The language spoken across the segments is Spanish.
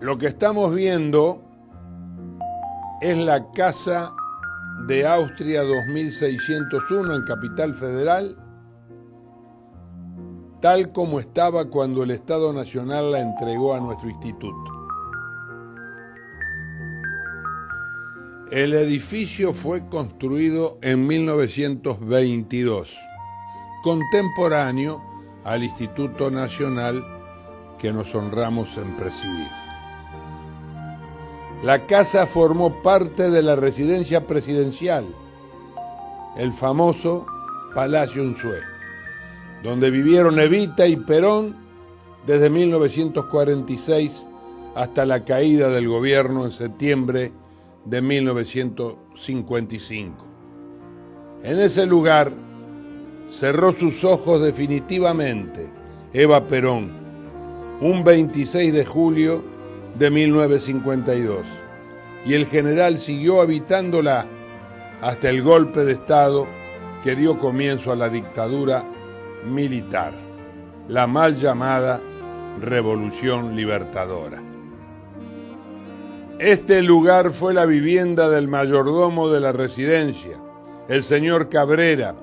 Lo que estamos viendo es la Casa de Austria 2601 en Capital Federal, tal como estaba cuando el Estado Nacional la entregó a nuestro instituto. El edificio fue construido en 1922, contemporáneo al Instituto Nacional que nos honramos en presidir. La casa formó parte de la residencia presidencial, el famoso Palacio Unzué, donde vivieron Evita y Perón desde 1946 hasta la caída del gobierno en septiembre de 1955. En ese lugar cerró sus ojos definitivamente Eva Perón, un 26 de julio de 1952, y el general siguió habitándola hasta el golpe de Estado que dio comienzo a la dictadura militar, la mal llamada Revolución Libertadora. Este lugar fue la vivienda del mayordomo de la residencia, el señor Cabrera,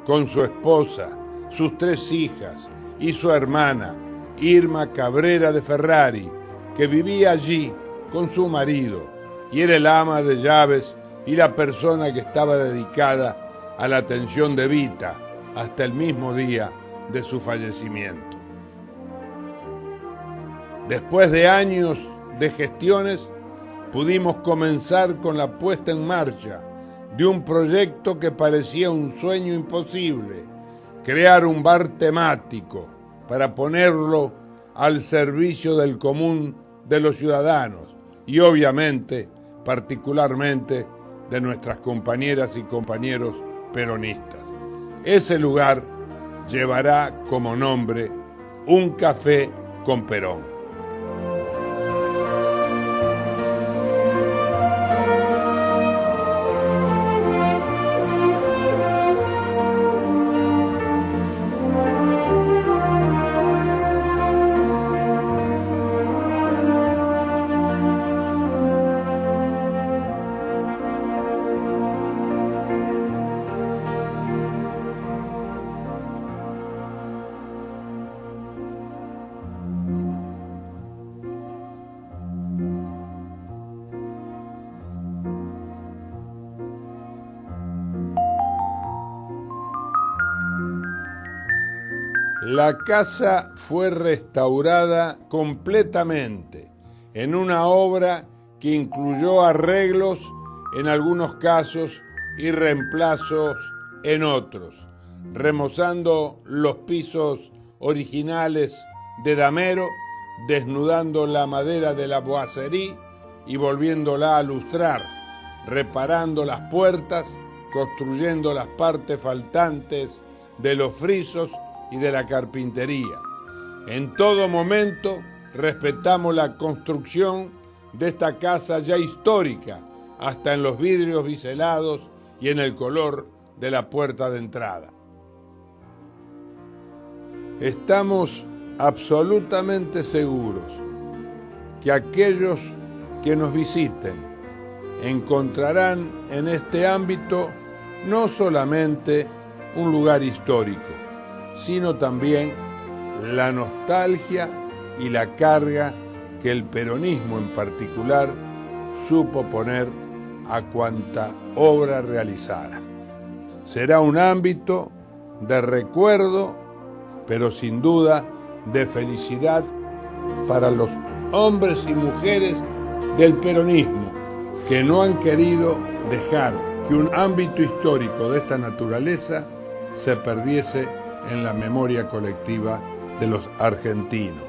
con su esposa, sus 3 hijas y su hermana, Irma Cabrera de Ferrari, que vivía allí con su marido y era el ama de llaves y la persona que estaba dedicada a la atención de Evita hasta el mismo día de su fallecimiento. Después de años de gestiones, pudimos comenzar con la puesta en marcha de un proyecto que parecía un sueño imposible: crear un bar temático para ponerlo al servicio del común de los ciudadanos y obviamente, particularmente, de nuestras compañeras y compañeros peronistas. Ese lugar llevará como nombre Un Café con Perón. La casa fue restaurada completamente en una obra que incluyó arreglos en algunos casos y reemplazos en otros, remozando los pisos originales de damero, desnudando la madera de la boiserie y volviéndola a lustrar, reparando las puertas, construyendo las partes faltantes de los frisos y de la carpintería. En todo momento respetamos la construcción de esta casa ya histórica, hasta en los vidrios biselados y en el color de la puerta de entrada. Estamos absolutamente seguros que aquellos que nos visiten encontrarán en este ámbito no solamente un lugar histórico, sino también la nostalgia y la carga que el peronismo en particular supo poner a cuanta obra realizara. Será un ámbito de recuerdo, pero sin duda de felicidad para los hombres y mujeres del peronismo que no han querido dejar que un ámbito histórico de esta naturaleza se perdiese en la memoria colectiva de los argentinos.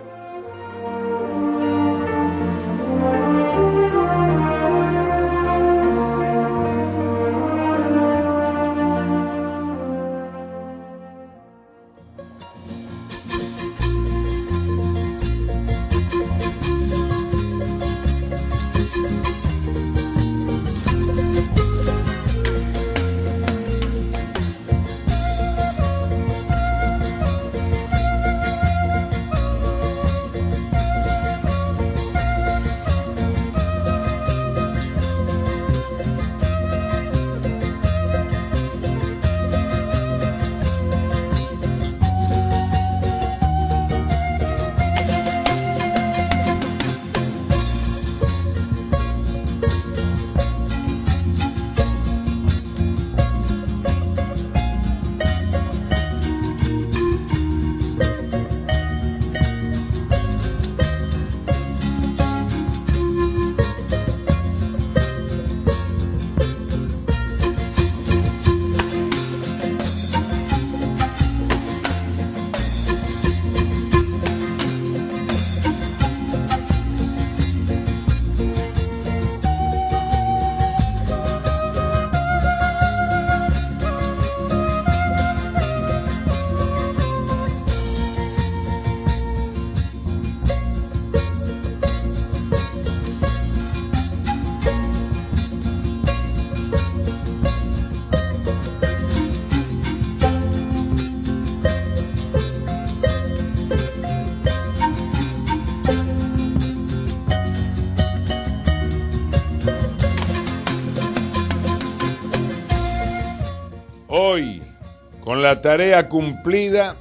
Con la tarea cumplida,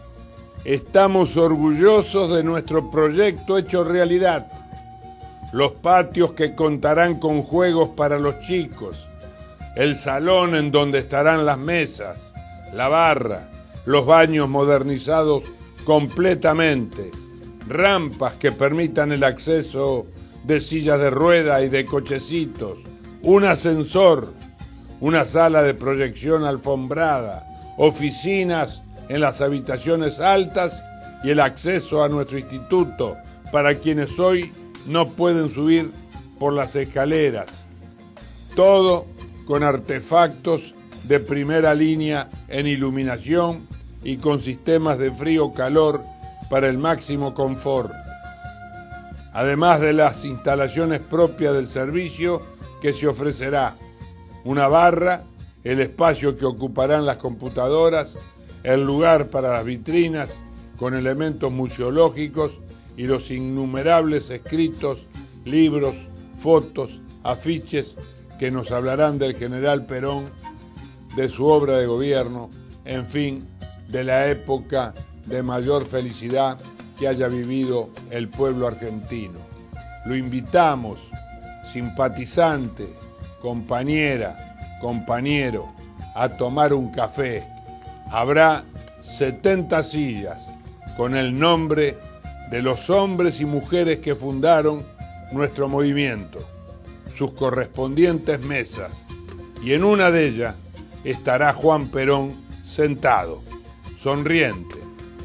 estamos orgullosos de nuestro proyecto hecho realidad. Los patios que contarán con juegos para los chicos, el salón en donde estarán las mesas, la barra, los baños modernizados completamente, rampas que permitan el acceso de sillas de rueda y de cochecitos, un ascensor, una sala de proyección alfombrada, oficinas en las habitaciones altas y el acceso a nuestro instituto para quienes hoy no pueden subir por las escaleras. Todo con artefactos de primera línea en iluminación y con sistemas de frío-calor para el máximo confort. Además de las instalaciones propias del servicio que se ofrecerá, una barra, el espacio que ocuparán las computadoras, el lugar para las vitrinas con elementos museológicos y los innumerables escritos, libros, fotos, afiches que nos hablarán del general Perón, de su obra de gobierno, en fin, de la época de mayor felicidad que haya vivido el pueblo argentino. Lo invitamos, simpatizante, compañera, compañero, a tomar un café. Habrá 70 sillas con el nombre de los hombres y mujeres que fundaron nuestro movimiento, sus correspondientes mesas, y en una de ellas estará Juan Perón sentado, sonriente,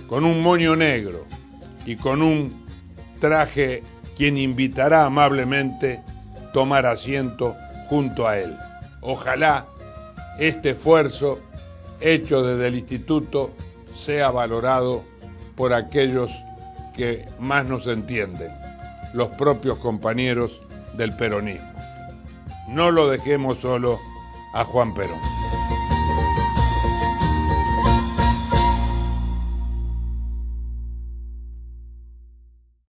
con un moño negro y con un traje, quien invitará amablemente a tomar asiento junto a él. Ojalá este esfuerzo hecho desde el instituto sea valorado por aquellos que más nos entienden, los propios compañeros del peronismo. No lo dejemos solo a Juan Perón.